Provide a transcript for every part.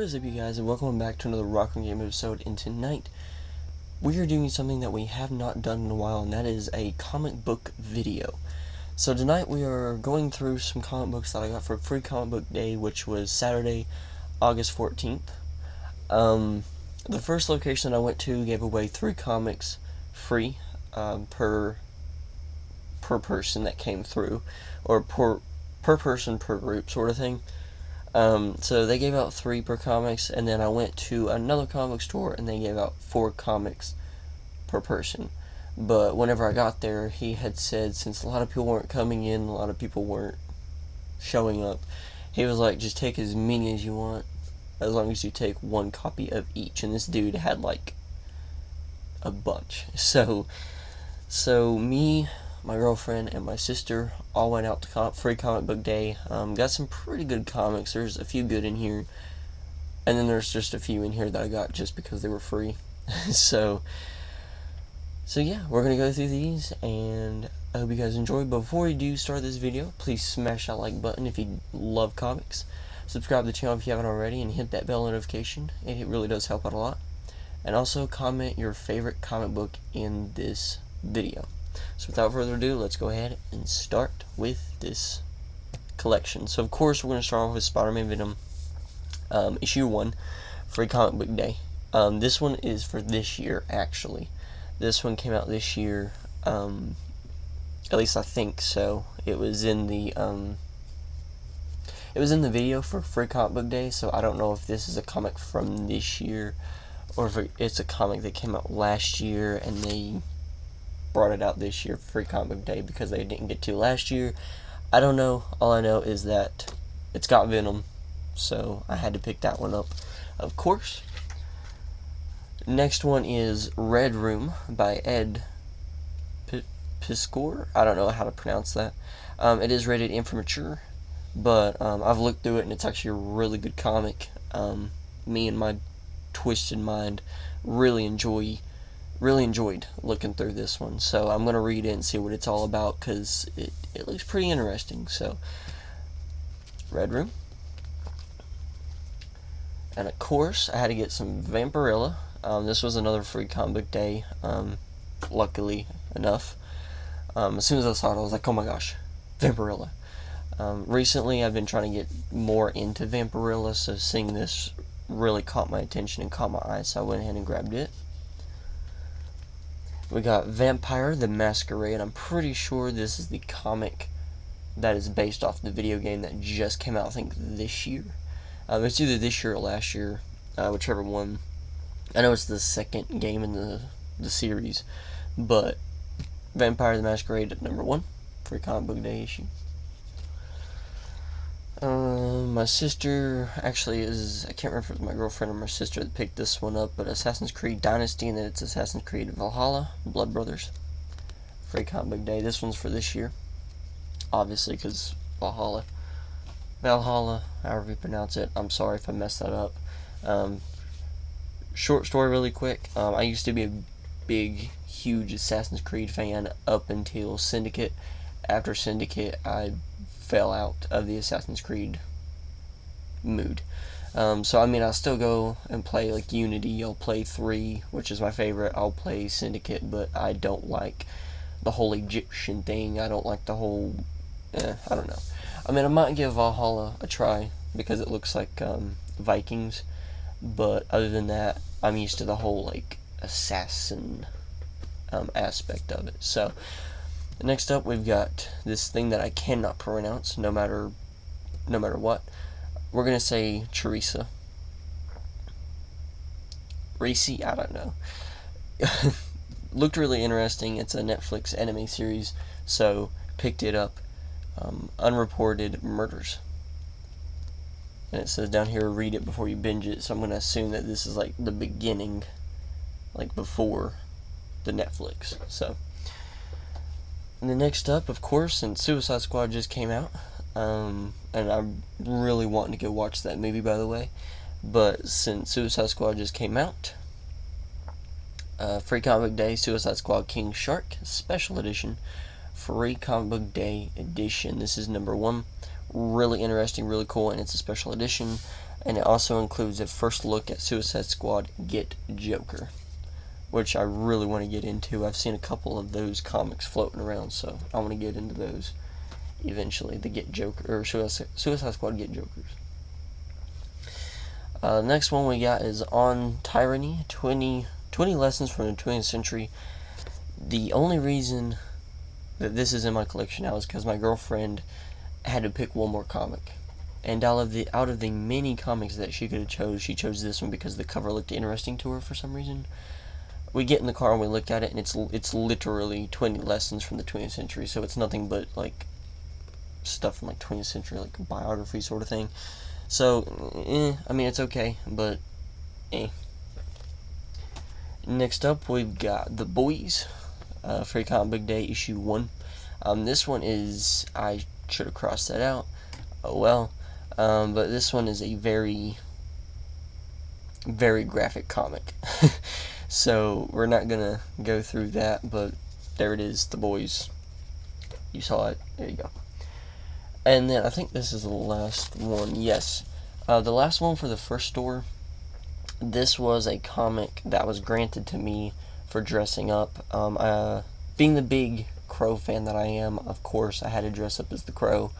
is up, you guys, and welcome back to another Rockin' Game episode. And tonight, we are doing something that we have not done in a while, and that is a comic book video. So tonight, we are going through some comic books that I got for Free Comic Book Day, which was Saturday, August 14th. The first location that I went to gave away 3 comics free per person that came through, or per person per group sort of thing. So they gave out 3 per comics, and then I went to another comic store and they gave out 4 comics per person. But whenever I got there, he had said, since a lot of people weren't coming in, a lot of people weren't showing up, he was like, just take as many as you want, as long as you take 1 copy of each. And this dude had like a bunch. So me, my girlfriend, and my sister all went out to Free Comic Book Day. Got some pretty good comics. There's a few good in here, and then there's just a few in here that I got just because they were free. so yeah, we're gonna go through these, and I hope you guys enjoy. Before we do start this video, please smash that like button if you love comics. Subscribe to the channel if you haven't already, and hit that bell notification. It really does help out a lot. And also comment your favorite comic book in this video. So without further ado, let's go ahead and start with this collection. So of course we're going to start off with Spider-Man Venom, issue 1, Free Comic Book Day. This one is for this year, actually. This one came out this year, at least I think so. It was in the video for Free Comic Book Day, so I don't know if this is a comic from this year, or if it's a comic that came out last year and they brought it out this year for Free Comic Book Day because they didn't get to last year. I don't know. All I know is that it's got Venom, so I had to pick that one up, of course. Next one is Red Room by Ed Piskor. I don't know how to pronounce that. It is rated M for mature, but I've looked through it and it's actually a really good comic. Me and my twisted mind really enjoyed looking through this one, so I'm going to read it and see what it's all about, because it looks pretty interesting. So, Red Room. And of course, I had to get some Vampirella. This was another Free Comic Book Day, luckily enough. As soon as I saw it, I was like, oh my gosh, Vampirella. Recently, I've been trying to get more into Vampirella, so seeing this really caught my attention and caught my eye, so I went ahead and grabbed it. We got Vampire the Masquerade. I'm pretty sure this is the comic that is based off the video game that just came out, I think, this year. It's either this year or last year, whichever one. I know it's the second game in the series, but Vampire the Masquerade at number 1, Free Comic Book Day issue. My sister, actually I can't remember if it was my girlfriend or my sister that picked this one up, but Assassin's Creed Dynasty, and then it's Assassin's Creed Valhalla, Blood Brothers, Free Comic Book Day. This one's for this year, obviously, because Valhalla, however you pronounce it. I'm sorry if I messed that up. Short story really quick. I used to be a big, huge Assassin's Creed fan up until Syndicate. After Syndicate, I fell out of the Assassin's Creed mood. So I mean, I'll still go and play like Unity. I'll play 3, which is my favorite. I'll play Syndicate, but I don't like the whole Egyptian thing. I don't like the whole I don't know. I mean, I might give Valhalla a try because it looks like Vikings, but other than that, I'm used to the whole like assassin aspect of it. So next up, we've got this thing that I cannot pronounce, no matter what. We're gonna say Teresa. Reese, I don't know. Looked really interesting. It's a Netflix anime series, so picked it up. Unreported Murders. And it says down here, read it before you binge it, so I'm gonna assume that this is like the beginning, like before the Netflix. So. And then next up, of course, and Suicide Squad just came out, and I'm really wanting to go watch that movie, by the way, but since Suicide Squad just came out, Free Comic Book Day, Suicide Squad King Shark, Special Edition, Free Comic Book Day Edition. This is number 1, really interesting, really cool, and it's a special edition, and it also includes a first look at Suicide Squad Get Joker, which I really want to get into. I've seen a couple of those comics floating around, so I want to get into those eventually. The Get Joker, or Suicide Squad Get Jokers. Next one we got is On Tyranny, 20 Lessons from the 20th Century. The only reason that this is in my collection now is because my girlfriend had to pick one more comic. And out of the many comics that she could have chose, she chose this one because the cover looked interesting to her for some reason. We get in the car and we looked at it, and it's literally 20 lessons from the 20th century, so it's nothing but like stuff from like 20th century, like a biography sort of thing. So, I mean, it's okay, but Next up, we've got The Boys, Free Comic Book Day, issue 1. This one is, I should have crossed that out, oh well, but this one is a very, very graphic comic. So, we're not gonna go through that, but there it is, The Boys. You saw it, there you go. And then, I think this is the last one, yes. The last one for the first store, this was a comic that was granted to me for dressing up. Being the big Crow fan that I am, of course, I had to dress up as the Crow.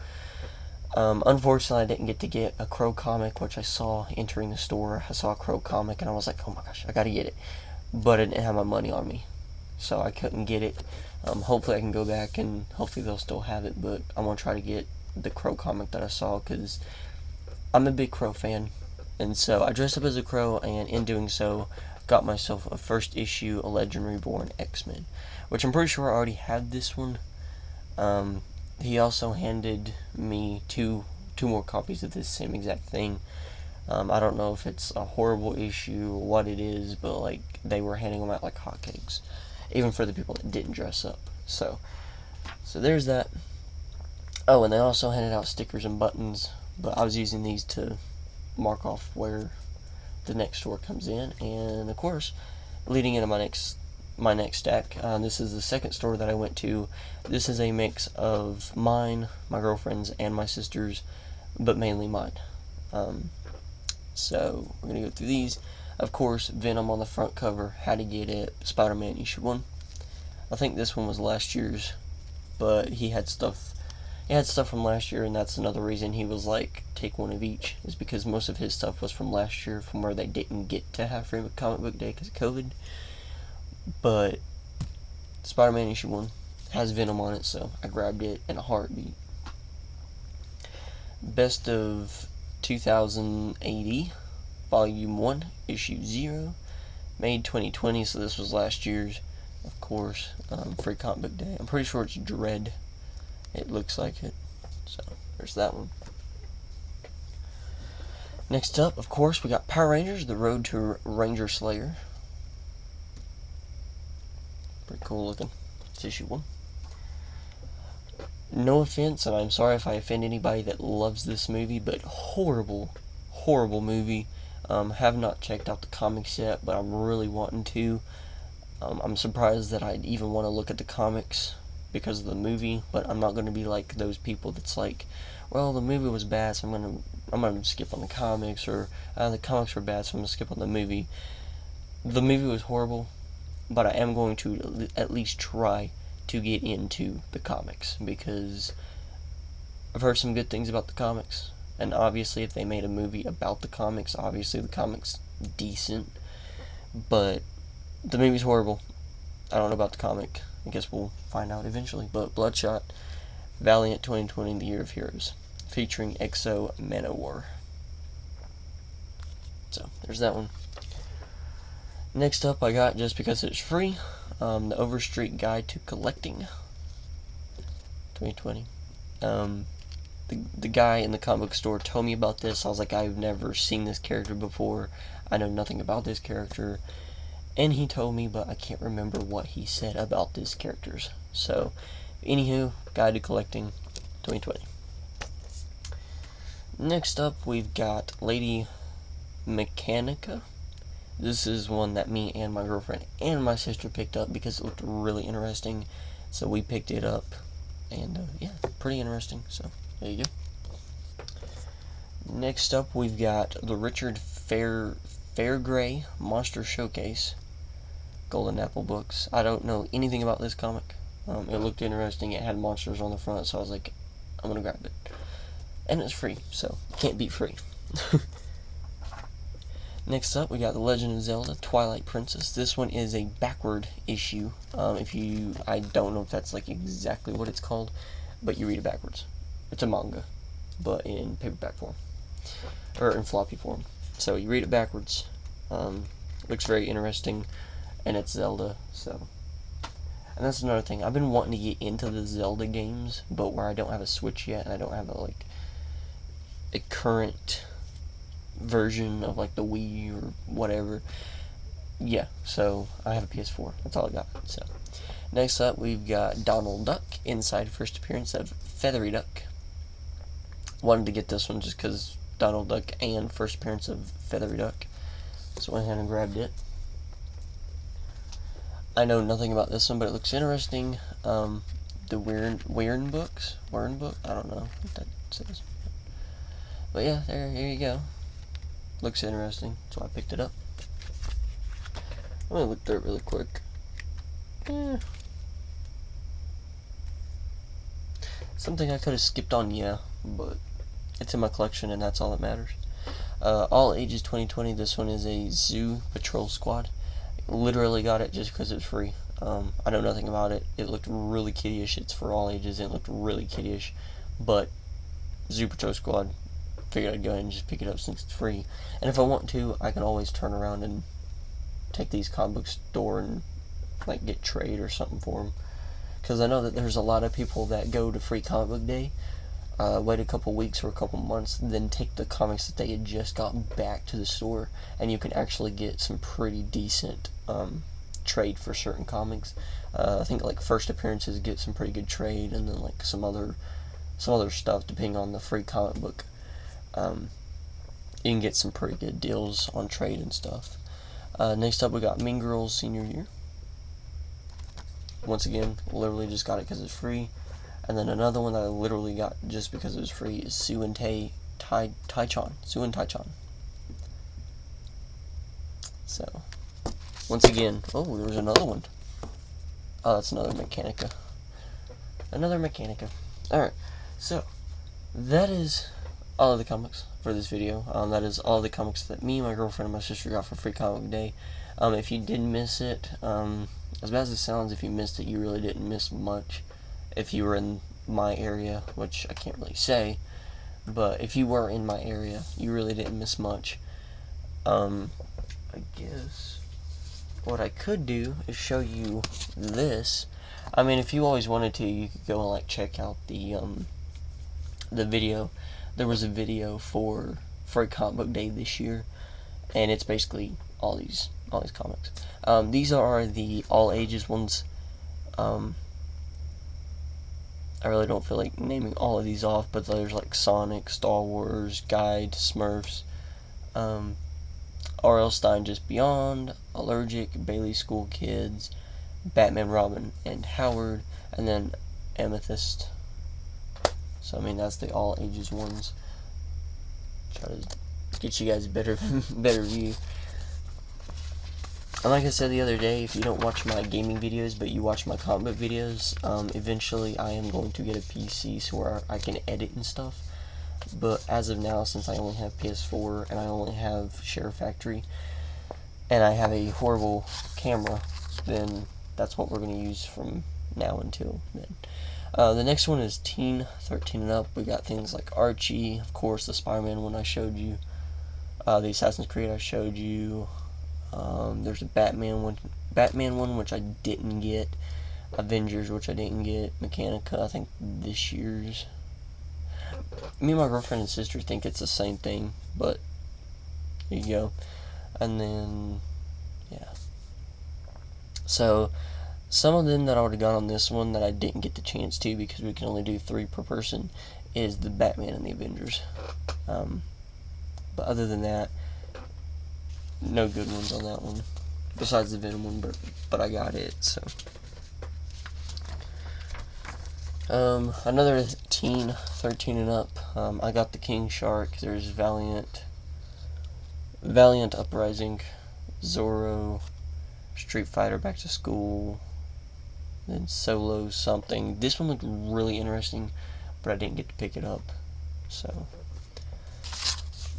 Unfortunately, I didn't get a Crow comic, which I saw entering the store. I saw a Crow comic, and I was like, oh my gosh, I gotta get it. But I didn't have my money on me, so I couldn't get it. Hopefully I can go back, and hopefully they'll still have it, but I want to try to get the Crow comic that I saw, because I'm a big Crow fan. And so I dressed up as a Crow, and in doing so, got myself a first issue of Legend Reborn X-Men, which I'm pretty sure I already had this one. He also handed me two more copies of this same exact thing. I don't know if it's a horrible issue or what it is, but like they were handing them out like hotcakes, even for the people that didn't dress up. So there's that. Oh, and they also handed out stickers and buttons, but I was using these to mark off where the next store comes in. And of course, leading into my next stack, this is the second store that I went to. This is a mix of mine, my girlfriend's, and my sister's, but mainly mine. So we're gonna go through these. Of course, Venom on the front cover, had to get it. Spider-Man issue 1. I think this one was last year's, but he had stuff from last year, and that's another reason he was like, take one of each, is because most of his stuff was from last year, from where they didn't get to have Free Comic Book Day because of COVID. But Spider-Man issue 1 has Venom on it, so I grabbed it in a heartbeat. Best of 2080, volume 1, issue 0, made 2020, so this was last year's, of course. Free Comic Book Day. I'm pretty sure it's Dread. It looks like it. So, there's that one. Next up, of course, we got Power Rangers, The Road to Ranger Slayer. Pretty cool looking. It's issue 1. No offense, and I'm sorry if I offend anybody that loves this movie, but horrible, horrible movie. Have not checked out the comics yet, but I'm really wanting to. I'm surprised that I'd even want to look at the comics because of the movie, but I'm not going to be like those people that's like, well, the movie was bad, so I'm gonna skip on the comics, or the comics were bad, so I'm gonna skip on the movie. The movie was horrible, but I am going to at least try to get into the comics, because I've heard some good things about the comics, and obviously if they made a movie about the comics, obviously the comics decent, but the movie's horrible. I don't know about the comic. I guess we'll find out eventually. But Bloodshot, Valiant 2020, The Year of Heroes, featuring Exo Manowar. So, there's that one. Next up, I got, just because it's free, The Overstreet Guide to Collecting, 2020. The guy in the comic book store told me about this. I was like, I've never seen this character before. I know nothing about this character. And he told me, but I can't remember what he said about this characters. So, anywho, Guide to Collecting, 2020. Next up, we've got Lady Mechanica. This is one that me and my girlfriend and my sister picked up because it looked really interesting. So we picked it up, and yeah, pretty interesting. So, there you go. Next up, we've got the Richard Fairgray Monster Showcase Golden Apple books. I don't know anything about this comic. It looked interesting. It had monsters on the front, so I was like, I'm gonna grab it. And it's free, so can't beat free. Next up, we got The Legend of Zelda Twilight Princess. This one is a backward issue. I don't know if that's like exactly what it's called, but you read it backwards. It's a manga, but in paperback form, or in floppy form. So you read it backwards. Looks very interesting, and it's Zelda, so. And that's another thing. I've been wanting to get into the Zelda games, but where I don't have a Switch yet, and I don't have a current version of like the Wii or whatever. Yeah, so I have a PS4. That's all I got. So next up, we've got Donald Duck Inside First Appearance of Feathery Duck. Wanted to get this one just because Donald Duck and First Appearance of Feathery Duck, so went ahead and grabbed it. I know nothing about this one, but it looks interesting. The Weirn books? Weirn book? I don't know what that says. But yeah, here you go. Looks interesting, so I picked it up. I'm gonna look through it really quick. Something I could have skipped on, yeah, but it's in my collection and that's all that matters. All Ages 2020, this one is a Zoo Patrol Squad. Literally got it just because it was free. I know nothing about it. It looked really kiddie-ish. It's for all ages. It looked really kiddie-ish. But Zoo Patrol Squad, figured I'd go ahead and just pick it up since it's free. And if I want to, I can always turn around and take these comic book store and like get trade or something for them. Because I know that there's a lot of people that go to Free Comic Book Day, wait a couple weeks or a couple months, then take the comics that they had just gotten back to the store, and you can actually get some pretty decent trade for certain comics. I think like First Appearances get some pretty good trade, and then like some other stuff depending on the free comic book. You can get some pretty good deals on trade and stuff. Next up, we got Mean Girls Senior Year. Once again, literally just got it because it's free. And then another one that I literally got just because it was free is Sue and Tai-chan. Sue and Tai-chan. So, once again, oh, there was another one. Oh, that's another Mechanica. Another Mechanica. Alright, so, that is all of the comics for this video. That is all the comics that me, my girlfriend, and my sister got for Free Comic Day. If you did miss it, as bad as it sounds, if you missed it, you really didn't miss much. If you were in my area, which I can't really say, but if you were in my area, you really didn't miss much. I guess what I could do is show you this. I mean, if you always wanted to, you could go and like check out the video. There was a video for Free Comic Book Day this year, and it's basically all these comics. These are the all ages ones. I really don't feel like naming all of these off, but there's like Sonic, Star Wars, Guide, Smurfs, R.L. Stine Just Beyond, Allergic, Bailey School Kids, Batman, Robin, and Howard, and then Amethyst. So I mean, that's the all ages ones. Try to get you guys a better view. And like I said the other day, if you don't watch my gaming videos, but you watch my comic book videos, eventually I am going to get a PC so where I can edit and stuff. But as of now, since I only have PS4 and I only have Share Factory, and I have a horrible camera, then that's what we're going to use from now until then. The next one is Teen 13 and Up. We got things like Archie, of course, the Spider-Man one I showed you, the Assassin's Creed I showed you. There's a Batman one which I didn't get, Avengers which I didn't get, Mechanica I think this year's. Me and my girlfriend and sister think it's the same thing, but here you go. And then yeah, so some of them that I would have got on this one that I didn't get the chance to because we can only do 3 per person is the Batman and the Avengers. But other than that, no good ones on that one, besides the Venom one, but I got it, so. Another 13 and up. I got the King Shark. There's Valiant Uprising, Zorro, Street Fighter Back to School, then Solo something. This one looked really interesting, but I didn't get to pick it up. So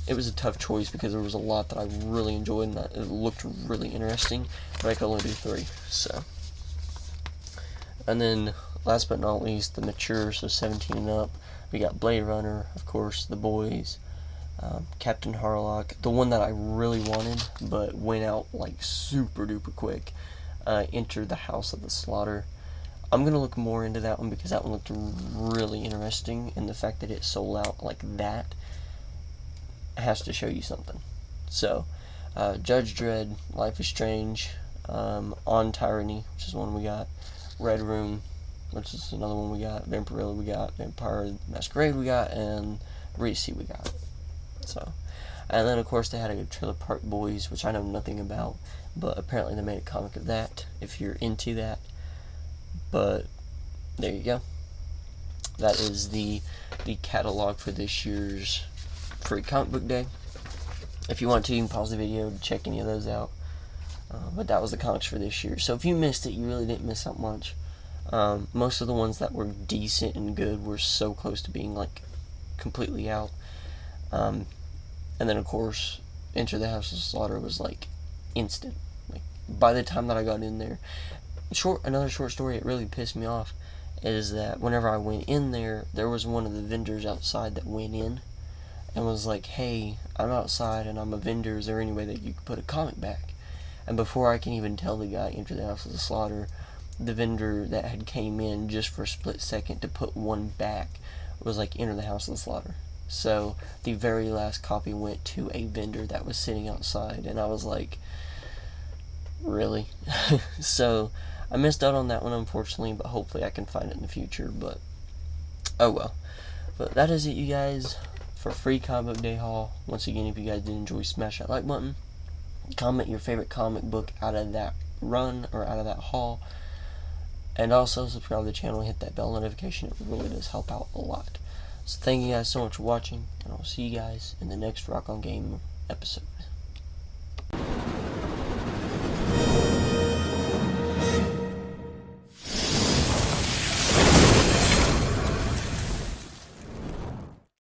it was a tough choice because there was a lot that I really enjoyed and it looked really interesting, but I could only do 3. So, and then last but not least, the mature, so 17 and up. We got Blade Runner, of course, The Boys, Captain Harlock, the one that I really wanted but went out like super duper quick, Enter the House of the Slaughter. I'm going to look more into that one because that one looked really interesting, and the fact that it sold out like that has to show you something. So, Judge Dredd, Life is Strange, On Tyranny, which is one we got, Red Room, which is another one we got, Vampirella we got, Vampire Masquerade we got, and Reese we got. So, and then of course they had a Trailer Park Boys, which I know nothing about, but apparently they made a comic of that, if you're into that. But, there you go. That is the catalog for this year's free comic book day. If you want to, you can pause the video to check any of those out. But that was the comics for this year. So if you missed it, you really didn't miss out much. Most of the ones that were decent and good were so close to being like completely out. And then of course, Enter the House of Slaughter was like instant. Like by the time that I got in there, another short story that really pissed me off is that whenever I went in there, there was one of the vendors outside that went in and was like, "Hey, I'm outside and I'm a vendor. Is there any way that you could put a comic back?" And before I can even tell the guy Enter the House of the Slaughter, the vendor that had came in just for a split second to put one back was like, "Enter the House of the Slaughter." So the very last copy went to a vendor that was sitting outside, and I was like, really? So I missed out on that one, unfortunately, but hopefully I can find it in the future. But oh well. But that is it, you guys, for free comic book day haul. Once again, if you guys did enjoy, smash that like button, comment your favorite comic book out of that run or out of that haul, and also subscribe to the channel and hit that bell notification. It really does help out a lot. So thank you guys so much for watching, and I'll see you guys in the next Rock On Game episode.